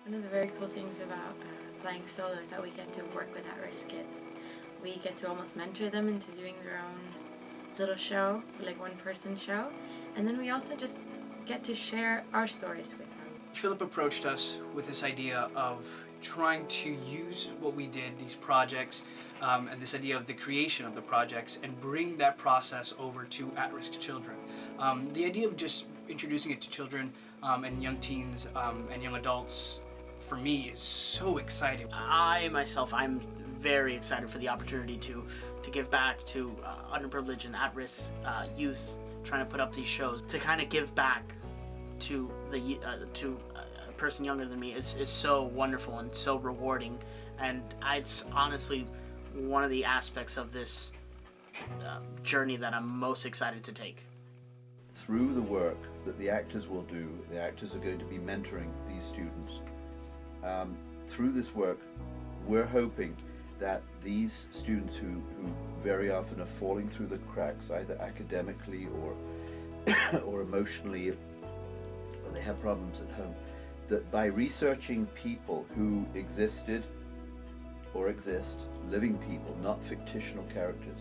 One of the very cool things about flying solo is that we get to work with at-risk kids. We get to almost mentor them into doing their own little show, like one-person show, and then we also just get to share our stories with them. Philip approached us with this idea of trying to use what we did, these projects, and this idea of the creation of the projects, and bring that process over to at-risk children. The idea of just introducing it to children and young teens and young adults, for me, is so exciting. I'm very excited for the opportunity to give back to underprivileged and at-risk youth, trying to put up these shows. To kind of give back to a person younger than me is so wonderful and so rewarding, and it's honestly one of the aspects of this journey that I'm most excited to take. Through the work that the actors will do, the actors are going to be mentoring these students. Through this work, we're hoping that these students who very often are falling through the cracks, either academically or emotionally, or they have problems at home, that by researching people who existed or exist, living people, not fictional characters,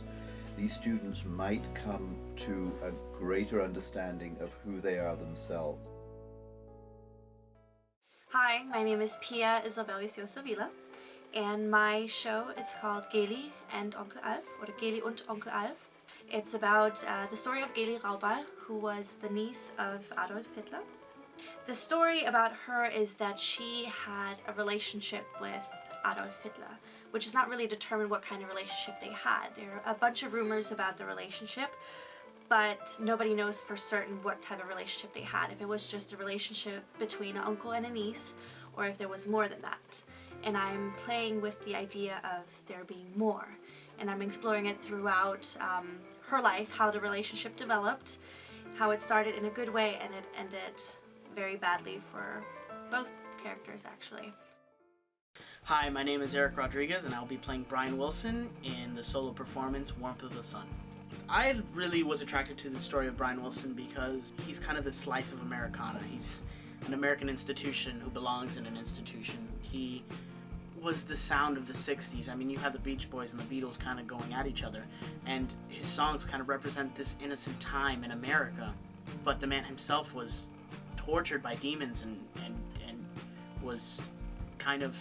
these students might come to a greater understanding of who they are themselves. Hi, my name is Pia Isabel Vicioso Villa, and my show is called Geli and Uncle Alf, or Geli und Onkel Alf. It's about the story of Geli Raubal, who was the niece of Adolf Hitler. The story about her is that she had a relationship with Adolf Hitler, which is not really determined what kind of relationship they had. There are a bunch of rumors about the relationship, but nobody knows for certain what type of relationship they had. If it was just a relationship between an uncle and a niece, or if there was more than that. And I'm playing with the idea of there being more. And I'm exploring it throughout her life, how the relationship developed, how it started in a good way and it ended very badly for both characters, actually. Hi, my name is Eric Rodriguez, and I'll be playing Brian Wilson in the solo performance Warmth of the Sun. I really was attracted to the story of Brian Wilson because he's kind of the slice of Americana. He's an American institution who belongs in an institution. He was the sound of the 60s. I mean, you had the Beach Boys and the Beatles kind of going at each other, and his songs kind of represent this innocent time in America. But the man himself was tortured by demons and was kind of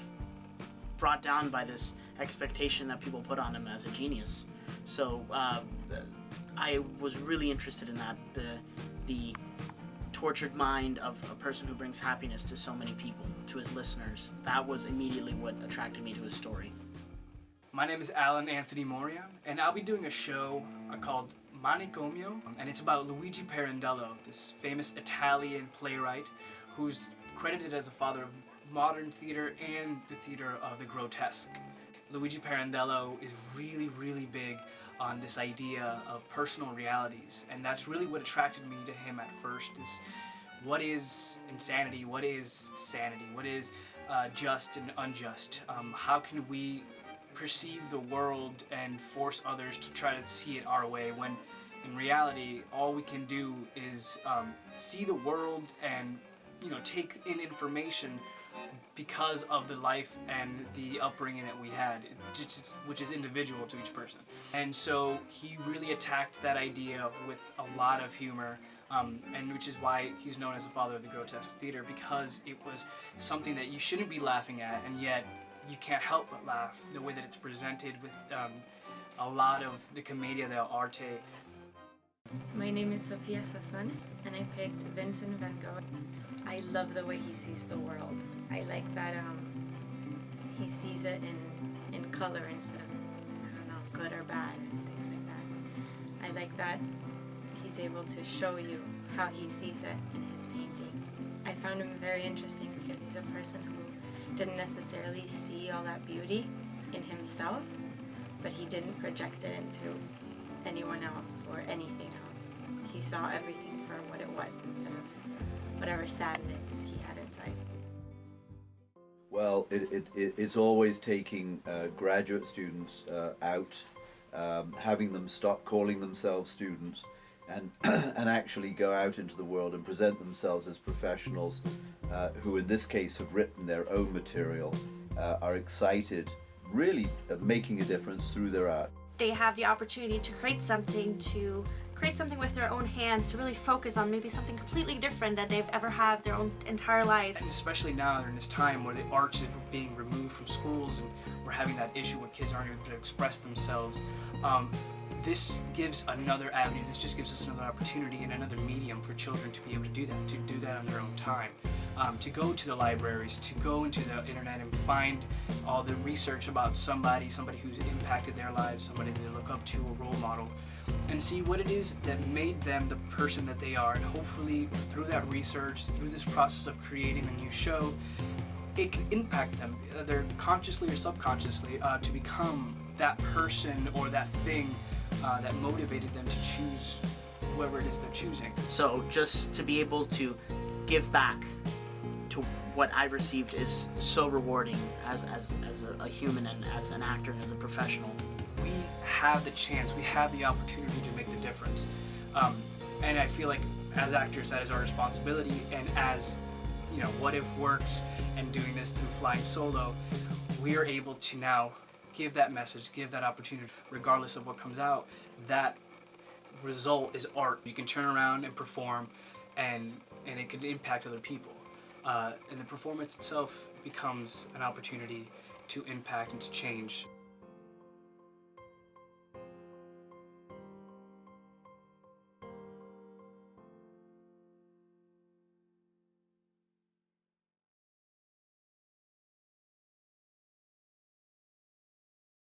brought down by this expectation that people put on him as a genius. So I was really interested in that, the tortured mind of a person who brings happiness to so many people, to his listeners. That was immediately what attracted me to his story. My name is Alan Anthony Moria, and I'll be doing a show called Manicomio, and it's about Luigi Pirandello, this famous Italian playwright who's credited as a father of modern theater and the theater of the grotesque. Luigi Pirandello is really, really big on this idea of personal realities, and that's really what attracted me to him at first, is what is insanity, what is sanity, what is just and unjust, how can we perceive the world and force others to try to see it our way, when in reality all we can do is see the world and take in information because of the life and the upbringing that we had, which is individual to each person. And so he really attacked that idea with a lot of humor, and which is why he's known as the father of the grotesque theater, because it was something that you shouldn't be laughing at, and yet you can't help but laugh, the way that it's presented with a lot of the commedia dell'arte. My name is Sofia Sasson, and I picked Vincent van Gogh. I love the way he sees the world. I like that he sees it in color instead of, good or bad and things like that. I like that he's able to show you how he sees it in his paintings. I found him very interesting because he's a person who didn't necessarily see all that beauty in himself, but he didn't project it into anyone else or anything else. He saw everything for what it was instead of whatever sadness he had inside. Well, it's always taking graduate students out, having them stop calling themselves students, and and actually go out into the world and present themselves as professionals who in this case have written their own material, are excited, really making a difference through their art. They have the opportunity to create something with their own hands, to really focus on maybe something completely different that they've ever had their own entire life. And especially now in this time where the arts is being removed from schools and we're having that issue where kids aren't able to express themselves, this gives another avenue. This just gives us another opportunity and another medium for children to be able to do that on their own time. To go to the libraries, to go into the internet and find all the research about somebody who's impacted their lives, somebody they look up to, a role model, and see what it is that made them the person that they are. And hopefully through that research, through this process of creating a new show, it can impact them, either consciously or subconsciously, to become that person or that thing that motivated them to choose whoever it is they're choosing. So just to be able to give back to what I received is so rewarding as a human and as an actor and as a professional. We have the chance, we have the opportunity to make the difference. And I feel like as actors that is our responsibility, and as What If works and doing this through Flying Solo, we are able to now give that message, give that opportunity, regardless of what comes out. That result is art. You can turn around and perform, and it can impact other people. And the performance itself becomes an opportunity to impact and to change.